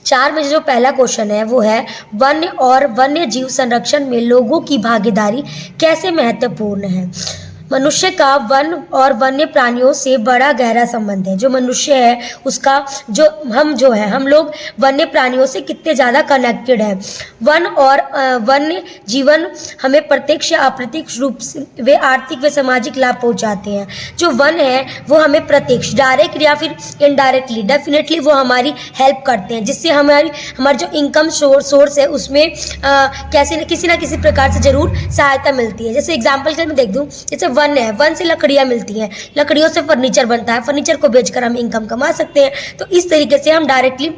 4 में जो पहला क्वेश्चन है वो है वन्य और वन्य जीव संरक्षण में लोगों की भागीदारी कैसे महत्वपूर्ण है। मनुष्य का वन और वन्य प्राणियों से बड़ा गहरा संबंध है। जो मनुष्य है उसका हम लोग वन्य प्राणियों से कितने ज़्यादा कनेक्टेड है। वन और वन्य जीवन हमें प्रत्यक्ष या अप्रत्यक्ष रूप से वे आर्थिक व सामाजिक लाभ पहुंचाते हैं। जो वन है वो हमें प्रत्यक्ष डायरेक्ट या फिर इनडायरेक्टली डेफिनेटली वो हमारी हेल्प करते हैं, जिससे हमारी जो इनकम सोर्स है उसमें किसी ना किसी प्रकार से जरूर सहायता मिलती है। जैसे एग्जाम्पल के मैं देख दूँ, जैसे वन है, वन से लकड़ियाँ मिलती हैं, लकड़ियों से फर्नीचर बनता है, फर्नीचर को बेचकर हम इनकम कमा सकते हैं। तो इस तरीके से हम डायरेक्टली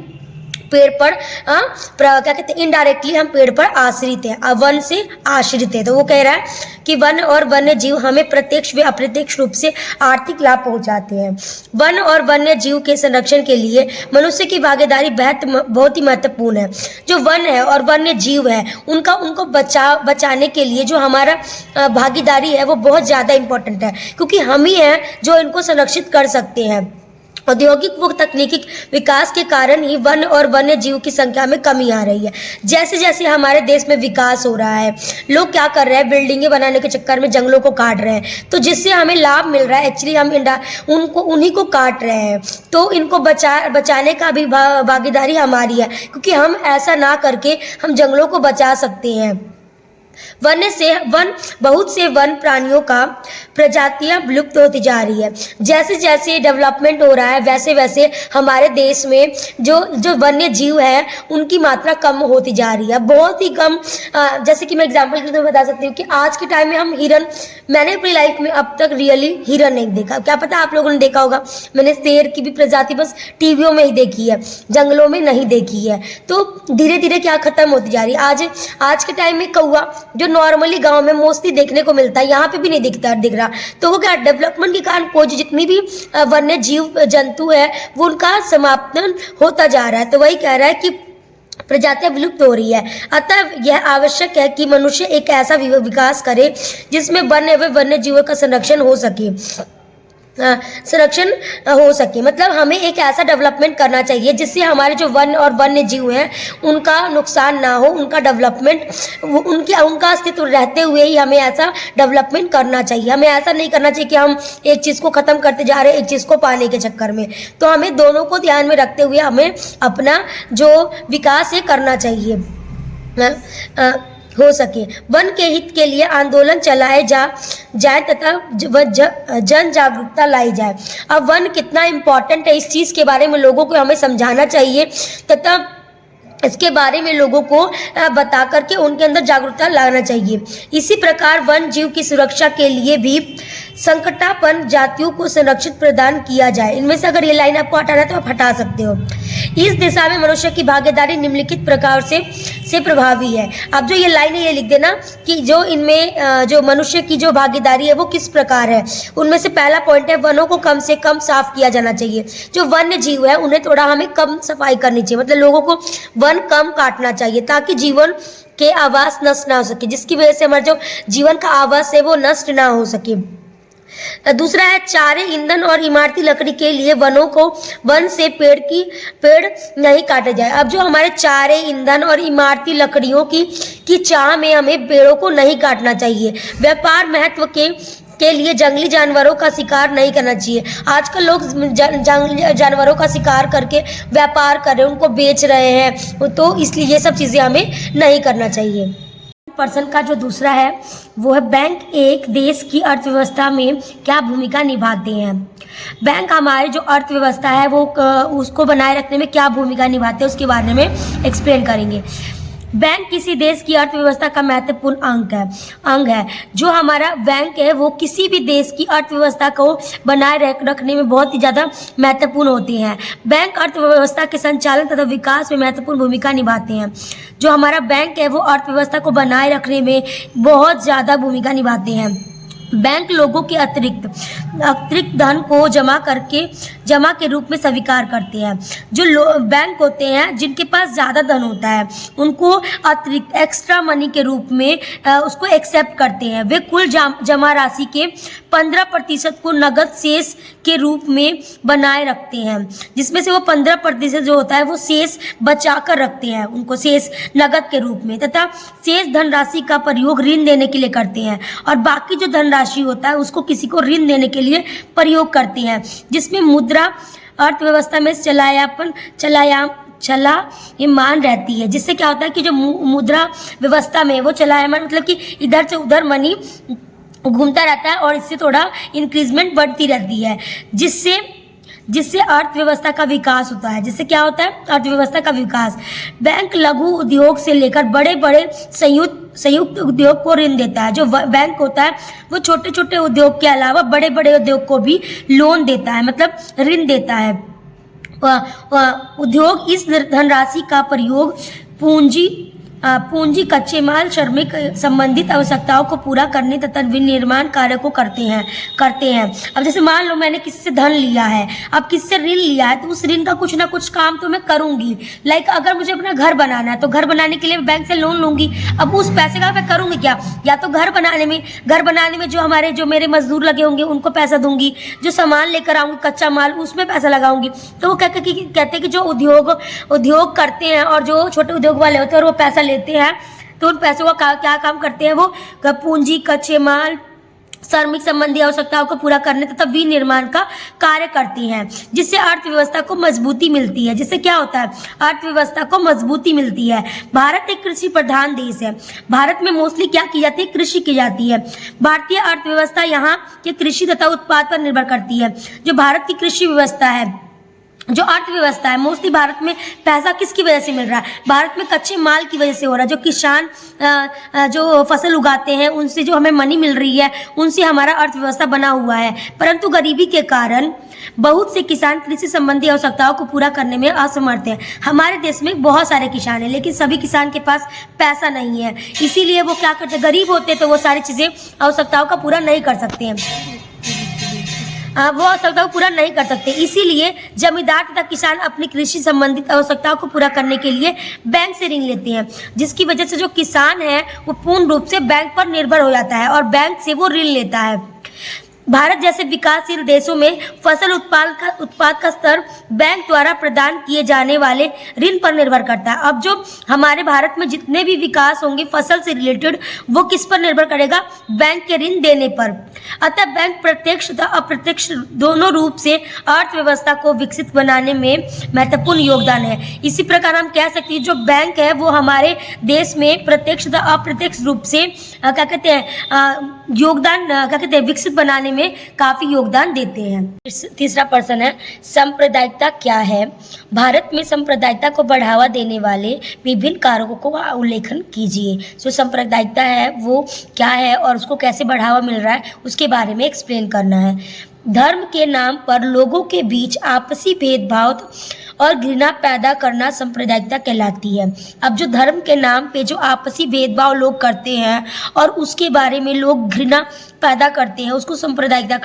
पेड़ पर क्या कहते हैं, इनडायरेक्टली हम पेड़ पर आश्रित हैं, वन से आश्रित है। तो वो कह रहा है कि वन और वन्य जीव हमें प्रत्यक्ष व अप्रत्यक्ष रूप से आर्थिक लाभ पहुंचाते हैं। वन और वन्य जीव के संरक्षण के लिए मनुष्य की भागीदारी बहुत ही महत्वपूर्ण है। जो वन है और वन्य जीव है उनको बचाने के लिए जो हमारा भागीदारी है वो बहुत ज़्यादा इम्पोर्टेंट है, क्योंकि हम ही हैं जो इनको संरक्षित कर सकते हैं। औद्योगिक व तकनीकी विकास के कारण ही वन और वन्य जीव की संख्या में कमी आ रही है। जैसे जैसे हमारे देश में विकास हो रहा है, लोग क्या कर रहे हैं, बिल्डिंगें बनाने के चक्कर में जंगलों को काट रहे हैं, तो जिससे हमें लाभ मिल रहा है एक्चुअली हम उन्हीं को काट रहे हैं। तो इनको बचाने का भी भागीदारी हमारी है, क्योंकि हम ऐसा ना करके हम जंगलों को बचा सकते हैं। बहुत से वन प्राणियों का प्रजातियां विलुप्त होती जा रही है। जैसे जैसे डेवलपमेंट हो रहा है वैसे वैसे हमारे देश में जो वन्य जीव है उनकी मात्रा कम होती जा रही है, बहुत ही कम। जैसे कि मैं एग्जांपल के तौर पर बता सकती हूँ कि आज के टाइम में हम हिरन, मैंने अपनी लाइफ में अब तक रियली हिरन नहीं देखा, क्या पता आप लोगों ने देखा होगा। मैंने शेर की भी प्रजाति बस टीवियों में ही देखी है, जंगलों में नहीं देखी है। तो धीरे धीरे क्या खत्म होती जा रही है। आज के टाइम में कौवा जो नॉर्मली गांव में मोस्टली देखने को मिलता है, यहाँ पे भी नहीं दिख रहा। तो वो क्या, डेवलपमेंट के कारण कोई जितनी भी वन्य जीव जंतु है वो उनका समापन होता जा रहा है। तो वही कह रहा है कि प्रजातियां विलुप्त हो रही है। अतः यह आवश्यक है कि मनुष्य एक ऐसा विकास करे जिसमें वन्य जीवों का संरक्षण हो सके। मतलब हमें एक ऐसा डेवलपमेंट करना चाहिए जिससे हमारे जो वन और वन्य जीव हैं उनका नुकसान ना हो, उनका डेवलपमेंट, उनका अस्तित्व रहते हुए ही हमें ऐसा डेवलपमेंट करना चाहिए। हमें ऐसा नहीं करना चाहिए कि हम एक चीज़ को ख़त्म करते जा रहे हैं एक चीज़ को पाने के चक्कर में। तो हमें दोनों को ध्यान में रखते हुए हमें अपना जो विकास है करना चाहिए हो सके। वन के हित के लिए आंदोलन चलाए जाए तथा जन जागरूकता लाई जाए। अब वन कितना इम्पोर्टेंट है इस चीज़ के बारे में लोगों को हमें समझाना चाहिए तथा इसके बारे में लोगों को बता करके उनके अंदर जागरूकता लाना चाहिए। इसी प्रकार वन जीव की सुरक्षा के लिए भी संकटापन्न जातियों को संरक्षित प्रदान किया जाए। इनमें से अगर ये लाइन आपको हटाना है तो आप हटा सकते हो। इस दिशा में मनुष्य की भागीदारी निम्नलिखित प्रकार से प्रभावी है। अब जो ये लाइन है ये लिख देना कि जो इनमें जो मनुष्य की जो भागीदारी है वो किस प्रकार है। उनमें से पहला पॉइंट है वनों को कम से कम साफ किया जाना चाहिए। जो वन्य जीव है उन्हें थोड़ा हमें कम सफाई करनी चाहिए, मतलब लोगों को वन कम काटना चाहिए ताकि जीवन के आवास नष्ट ना हो सके, जिसकी वजह से हमारा जो जीवन का आवास है वो नष्ट ना हो सके। दूसरा है चारे, ईंधन और इमारती लकड़ी के लिए वन से पेड़ नहीं काटे जाए। अब जो हमारे चारे, ईंधन और इमारती लकड़ियों की चाह में हमें पेड़ों को नहीं काटना चाहिए। व्यापार महत्व के लिए जंगली जानवरों का शिकार नहीं करना चाहिए। आजकल लोग जंगली जानवरों का शिकार करके व्यापार कर रहे हैं, उनको बेच रहे हैं, तो इसलिए ये सब चीज़ें हमें नहीं करना चाहिए। पर्सन का जो दूसरा है वो है बैंक एक देश की अर्थव्यवस्था में क्या भूमिका निभाते हैं। बैंक हमारे जो अर्थव्यवस्था है वो उसको बनाए रखने में क्या भूमिका निभाते हैं उसके बारे में एक्सप्लेन करेंगे। बैंक किसी देश की अर्थव्यवस्था का महत्वपूर्ण अंग है। जो हमारा बैंक है वो किसी भी देश की अर्थव्यवस्था को बनाए रखने में बहुत ही ज़्यादा महत्वपूर्ण होती हैं। बैंक अर्थव्यवस्था के संचालन तथा विकास में महत्वपूर्ण भूमिका निभाते हैं। जो हमारा बैंक है वो अर्थव्यवस्था को बनाए रखने में बहुत ज़्यादा भूमिका निभाते हैं। बैंक लोगों के अतिरिक्त धन को जमा के रूप में स्वीकार करते हैं। जो बैंक होते हैं जिनके पास ज़्यादा धन होता है उनको अतिरिक्त एक्स्ट्रा मनी के रूप में उसको एक्सेप्ट करते हैं। वे कुल जमा राशि के 15% को नगद शेष के रूप में बनाए रखते हैं, जिसमें से वो 15% जो होता है वो शेष बचा कर रखते हैं, उनको शेष नगद के रूप में, तथा शेष धनराशि का प्रयोग ऋण देने के लिए करते हैं, और बाकी जो धनराशि होता है उसको किसी को ऋण देने के लिए प्रयोग करते हैं, जिसमें मुद्रा अर्थव्यवस्था में चलायमान रहती है। जिससे क्या होता है कि जो मुद्रा व्यवस्था में वो चलायमान मतलब कि इधर से उधर मनी घूमता रहता है और इससे थोड़ा इंक्रीजमेंट बढ़ती रहती है, जिससे अर्थव्यवस्था का विकास होता है। जिससे क्या होता है? अर्थव्यवस्था का विकास। बैंक लघु उद्योग से लेकर बड़े बड़े संयुक्त उद्योग को ऋण देता है। जो बैंक होता है वो छोटे छोटे उद्योग के अलावा बड़े बड़े उद्योग को भी लोन देता है, मतलब ऋण देता है। उद्योग इस धनराशि का प्रयोग पूंजी कच्चे माल श्रमिक संबंधित आवश्यकताओं को पूरा करने तथा विनिर्माण कार्य को करते हैं। अब जैसे मान लो मैंने किसी से धन लिया है, अब किसी से ऋण लिया है, तो उस ऋण का कुछ ना कुछ काम तो मैं करूंगी। लाइक अगर मुझे अपना घर बनाना है तो घर बनाने के लिए मैं बैंक से लोन लूंगी। अब उस पैसे का मैं करूंगी क्या? या तो घर बनाने में जो मेरे मजदूर लगे होंगे उनको पैसा दूंगी, जो सामान लेकर आऊंगी कच्चा माल उसमें पैसा लगाऊंगी। तो वो कहते हैं कि जो उद्योग करते हैं और जो छोटे उद्योग वाले होते हैं और वो पैसा लेते हैं, तो उन पैसों का क्या काम करते हैं? वो पूंजी कच्चे माल श्रमिक संबंधी आवश्यकताओं को पूरा करने तथा विनिर्माण का कार्य करती हैं, जिससे अर्थव्यवस्था को मजबूती मिलती है। जिससे क्या होता है? अर्थव्यवस्था को मजबूती मिलती है। भारत एक कृषि प्रधान देश है। भारत में मोस्टली क्या की जाती है? कृषि की जाती है। भारतीय अर्थव्यवस्था यहाँ के कृषि तथा उत्पाद पर निर्भर करती है। जो भारत की कृषि व्यवस्था है, जो अर्थव्यवस्था है, मोस्टली भारत में पैसा किसकी वजह से मिल रहा है? भारत में कच्चे माल की वजह से हो रहा है। जो किसान जो फसल उगाते हैं उनसे जो हमें मनी मिल रही है, उनसे हमारा अर्थव्यवस्था बना हुआ है। परंतु गरीबी के कारण बहुत से किसान कृषि संबंधी आवश्यकताओं को पूरा करने में असमर्थ हैं। हमारे देश में बहुत सारे किसान हैं, लेकिन सभी किसान के पास पैसा नहीं है, इसीलिए वो क्या करते हैं? गरीब होते हैं तो वो सारी चीज़ें आवश्यकताओं का पूरा नहीं कर सकते हैं, वो आवश्यकताओं को पूरा नहीं कर सकते। इसीलिए जमींदार तथा किसान अपनी कृषि संबंधित आवश्यकताओं को पूरा करने के लिए बैंक से ऋण लेते हैं, जिसकी वजह से जो किसान है वो पूर्ण रूप से बैंक पर निर्भर हो जाता है और बैंक से वो ऋण लेता है। भारत जैसे विकासशील देशों में फसल उत्पाद का स्तर बैंक द्वारा प्रदान किए जाने वाले ऋण पर निर्भर करता है। अब जो हमारे भारत में जितने भी विकास होंगे फसल से रिलेटेड, वो किस पर निर्भर करेगा? बैंक के ऋण देने पर। अतः बैंक प्रत्यक्ष तथा अप्रत्यक्ष दोनों रूप से अर्थव्यवस्था को विकसित बनाने में महत्वपूर्ण योगदान है। इसी प्रकार हम कह सकते हैं जो बैंक है वो हमारे देश में प्रत्यक्ष तथा अप्रत्यक्ष रूप से विकसित बनाने में काफी योगदान देते हैं। तीसरा प्रश्न है, सांप्रदायिकता क्या है? भारत में सांप्रदायिकता को बढ़ावा देने वाले विभिन्न कारकों को उल्लेखन कीजिए। जो सांप्रदायिकता है वो क्या है और उसको कैसे बढ़ावा मिल रहा है उसके बारे में एक्सप्लेन करना है। धर्म के नाम पर लोगों के बीच आपसी भेदभाव और घृणा पैदा करना सांप्रदायिकता कहलाती है। अब जो धर्म के नाम पे जो आपसी भेदभाव लोग करते हैं और उसके बारे में लोग घृणा पैदा करते हैं, उसको सांप्रदायिकता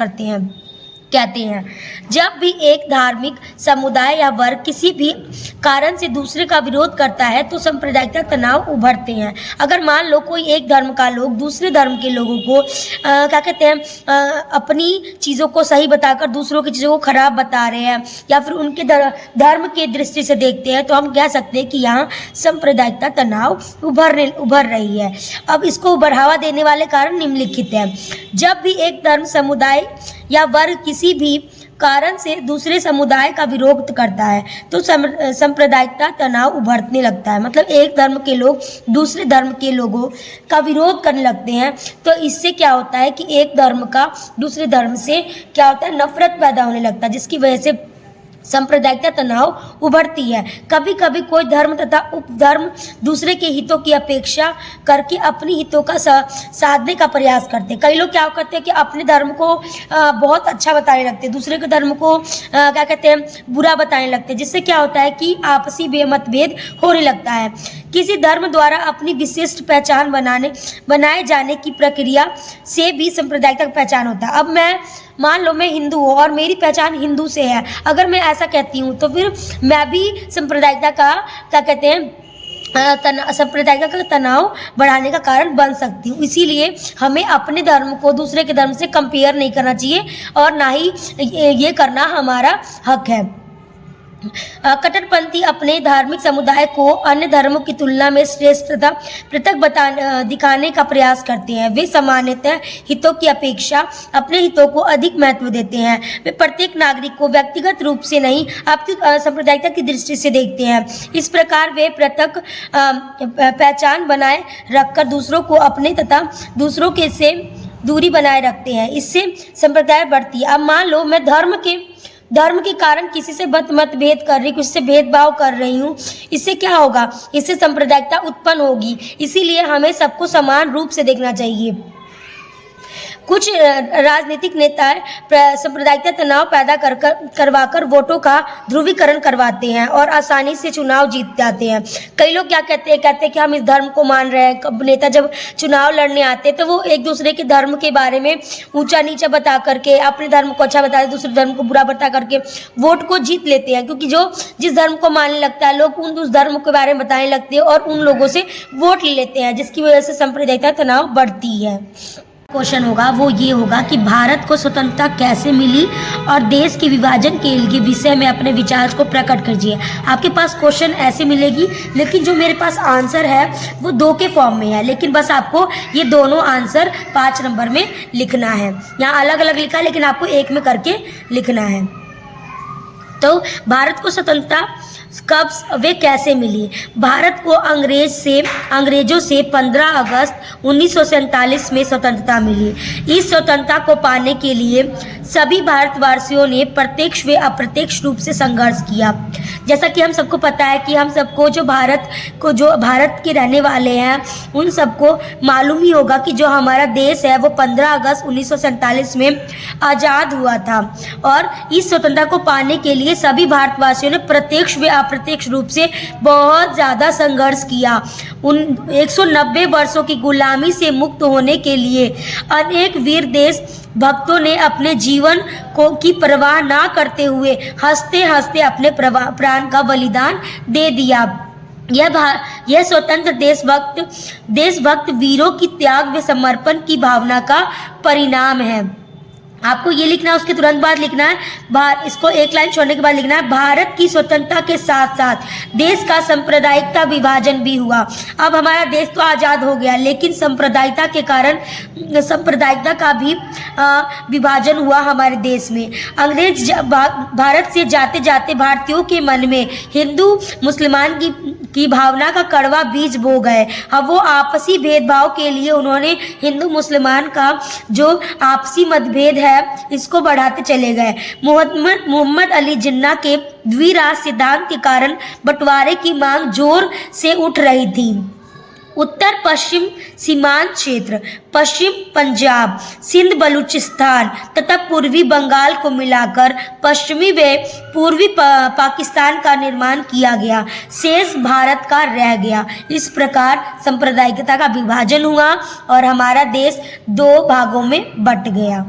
कहते हैं। जब भी एक धार्मिक समुदाय या वर्ग किसी भी कारण से दूसरे का विरोध करता है तो सांप्रदायिकता तनाव उभरते हैं। अगर मान लो कोई एक धर्म का लोग दूसरे धर्म के लोगों को अपनी चीज़ों को सही बताकर दूसरों की चीज़ों को खराब बता रहे हैं या फिर उनके धर्म के दृष्टि से देखते हैं, तो हम कह सकते हैं कि यहाँ सांप्रदायिकता तनाव उभर रही है। अब इसको बढ़ावा देने वाले कारण निम्नलिखित हैं। जब भी एक धर्म समुदाय या वर्ग किसी भी कारण से दूसरे समुदाय का विरोध करता है तो सांप्रदायिकता तनाव उभरने लगता है। मतलब एक धर्म के लोग दूसरे धर्म के लोगों का विरोध करने लगते हैं, तो इससे क्या होता है कि एक धर्म का दूसरे धर्म से क्या होता है? नफरत पैदा होने लगता है, जिसकी वजह से सांप्रदायिकता तनाव उभरती है। कभी कभी कोई धर्म तथा उपधर्म दूसरे के हितों की अपेक्षा करके अपने हितों का साधने का प्रयास करते हैं। कई लोग क्या करते हैं कि अपने धर्म को बहुत अच्छा बताने लगते हैं, दूसरे के धर्म को बुरा बताने लगते हैं, जिससे क्या होता है कि आपसी मतभेद होने लगता है। किसी धर्म द्वारा अपनी विशिष्ट पहचान बनाए जाने की प्रक्रिया से भी सांप्रदायिकता का पहचान होता है। अब मैं मान लो मैं हिंदू हूँ और मेरी पहचान हिंदू से है, अगर मैं ऐसा कहती हूँ तो फिर मैं भी सांप्रदायिकता का सांप्रदायिकता का तनाव बढ़ाने का कारण बन सकती हूँ। इसीलिए हमें अपने धर्म को दूसरे के धर्म से कंपेयर नहीं करना चाहिए और ना ही ये करना हमारा हक है। कट्टरपंथी अपने धार्मिक समुदाय को अन्य धर्मों की तुलना में श्रेष्ठ तथा पृथक दिखाने का प्रयास करते हैं। वे सामान्यतः हितों की अपेक्षा अपने हितों को अधिक महत्व देते हैं। वे प्रत्येक नागरिक को व्यक्तिगत रूप से नहीं, आपकी सांप्रदायिकता की दृष्टि से देखते हैं। इस प्रकार वे पृथक पहचान बनाए रखकर दूसरों को अपने तथा दूसरों के से दूरी बनाए रखते हैं। इससे संप्रदाय बढ़ती है। अब मान लो मैं धर्म के कारण किसी से मतभेद कर रही, किसी से भेदभाव कर रही हूँ, इससे क्या होगा? इससे सांप्रदायिकता उत्पन्न होगी। इसीलिए हमें सबको समान रूप से देखना चाहिए। कुछ राजनीतिक नेता सांप्रदायिकता तनाव पैदा करवाकर वोटों का ध्रुवीकरण करवाते हैं और आसानी से चुनाव जीत जाते हैं। कई लोग क्या कहते हैं कि हम इस धर्म को मान रहे हैं। नेता जब चुनाव लड़ने आते हैं तो वो एक दूसरे के धर्म के बारे में ऊंचा नीचा बता करके, अपने धर्म को अच्छा बताते, दूसरे धर्म को बुरा बता करके वोट को जीत लेते हैं। क्योंकि जो जिस धर्म को मानने लगता है, लोग उस धर्म के बारे में बताने लगते हैं और उन लोगों से वोट ले लेते हैं, जिसकी वजह से सांप्रदायिकता तनाव बढ़ती है। क्वेश्चन होगा वो ये होगा कि भारत को स्वतंत्रता कैसे मिली और देश के विभाजन के विषय में अपने विचार को प्रकट कीजिए। आपके पास क्वेश्चन ऐसे मिलेगी, लेकिन जो मेरे पास आंसर है वो 2 के फॉर्म में है, लेकिन बस आपको ये दोनों आंसर 5 नंबर में लिखना है। यहाँ अलग अलग लिखा है, लेकिन आपको एक में करके लिखना है। तो भारत को स्वतंत्रता कब वे कैसे मिली? भारत को अंग्रेजों से 15 अगस्त 1947 में स्वतंत्रता मिली। इस स्वतंत्रता को पाने के लिए सभी भारतवासियों ने प्रत्यक्ष व अप्रत्यक्ष रूप से संघर्ष किया। जैसा कि हम सबको पता है कि हम सबको जो भारत के रहने वाले हैं उन सबको मालूम ही होगा कि जो हमारा देश है वो 15 अगस्त 1947 में आज़ाद हुआ था। और इस स्वतंत्रता को पाने के लिए सभी भारतवासियों ने प्रत्यक्ष व अप्रत्यक्ष रूप से बहुत ज़्यादा संघर्ष किया। उन 190 वर्षों की गुलामी से मुक्त होने के लिए अनेक वीर देश भक्तों ने अपने जीवन की परवाह ना करते हुए हंसते हंसते अपने प्राण का बलिदान दे दिया। यह स्वतंत्र देशभक्त वीरों की त्याग व समर्पण की भावना का परिणाम है। आपको ये लिखना है, उसके तुरंत बाद लिखना है, इसको एक लाइन छोड़ने के बाद लिखना है, भारत की स्वतंत्रता के साथ साथ देश का सांप्रदायिकता विभाजन भी हुआ। अब हमारा देश तो आज़ाद हो गया, लेकिन सांप्रदायिकता के कारण सांप्रदायिकता का भी विभाजन हुआ हमारे देश में। अंग्रेज भारत से जाते जाते भारतीयों के मन में हिंदू मुसलमान की भावना का कड़वा बीज बो गए। अब वो आपसी भेदभाव के लिए उन्होंने हिंदू मुसलमान का जो आपसी मतभेद है इसको बढ़ाते चले गए। मोहम्मद अली जिन्ना के द्विराष्ट्र सिद्धांत के कारण बंटवारे की मांग जोर से उठ रही थी। उत्तर पश्चिम सीमांत क्षेत्र, पश्चिम पंजाब, सिंध, बलूचिस्तान तथा पूर्वी बंगाल को मिलाकर पश्चिमी व पूर्वी पाकिस्तान का निर्माण किया गया। शेष भारत का रह गया। इस प्रकार सांप्रदायिकता का विभाजन हुआ और हमारा देश 2 भागों में बंट गया।